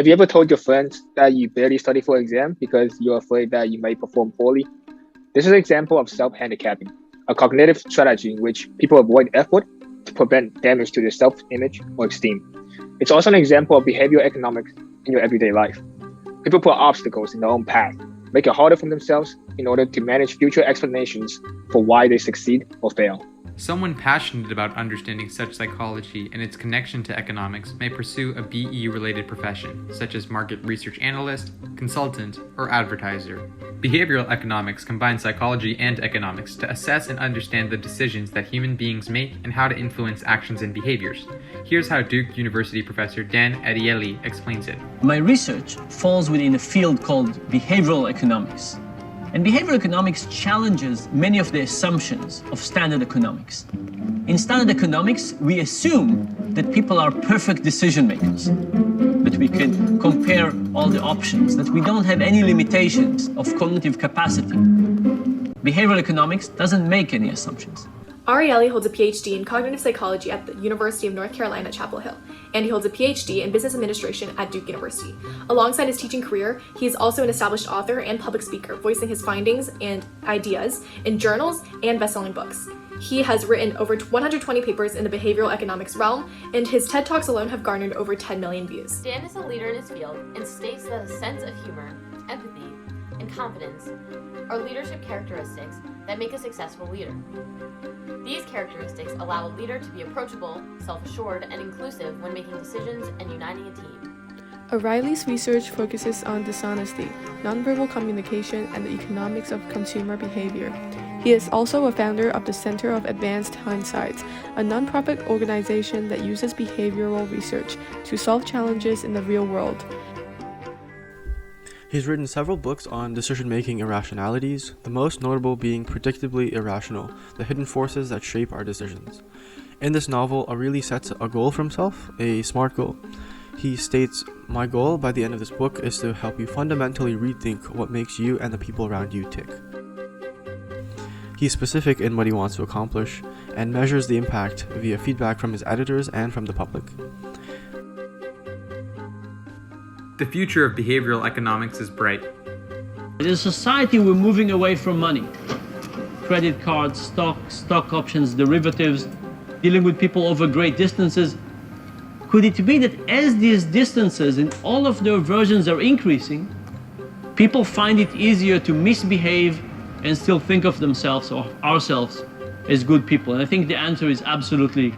Have you ever told your friends that you barely study for an exam because you're afraid that you might perform poorly? This is an example of self-handicapping, a cognitive strategy in which people avoid effort to prevent damage to their self-image or esteem. It's also an example of behavioral economics in your everyday life. People put obstacles in their own path, make it harder for themselves in order to manage future explanations for why they succeed or fail. Someone passionate about understanding such psychology and its connection to economics may pursue a BE-related profession, such as market research analyst, consultant, or advertiser. Behavioral economics combines psychology and economics to assess and understand the decisions that human beings make and how to influence actions and behaviors. Here's how Duke University professor Dan Ariely explains it. My research falls within a field called behavioral economics. And behavioral economics challenges many of the assumptions of standard economics. In standard economics, we assume that people are perfect decision makers, that we can compare all the options, that we don't have any limitations of cognitive capacity. Behavioral economics doesn't make any assumptions. Ariely holds a PhD in cognitive psychology at the University of North Carolina at Chapel Hill, and he holds a PhD in business administration at Duke University. Alongside his teaching career, he is also an established author and public speaker, voicing his findings and ideas in journals and best-selling books. He has written over 120 papers in the behavioral economics realm, and his TED Talks alone have garnered over 10 million views. Dan is a leader in his field and states that a sense of humor, empathy, and confidence are leadership characteristics that make a successful leader. These characteristics allow a leader to be approachable, self-assured, and inclusive when making decisions and uniting a team. Ariely's research focuses on dishonesty, nonverbal communication, and the economics of consumer behavior. He is also a founder of the Center of Advanced Hindsight, a nonprofit organization that uses behavioral research to solve challenges in the real world. He's written several books on decision-making irrationalities, the most notable being Predictably Irrational: The Hidden Forces That Shape Our Decisions. In this novel, Ariely sets a goal for himself, a SMART goal. He states, "My goal by the end of this book is to help you fundamentally rethink what makes you and the people around you tick." He's specific in what he wants to accomplish, and measures the impact via feedback from his editors and from the public. The future of behavioral economics is bright. As a society, we're moving away from money. Credit cards, stock options, derivatives, dealing with people over great distances. Could it be that as these distances in all of their versions are increasing, people find it easier to misbehave and still think of themselves or ourselves as good people? And I think the answer is absolutely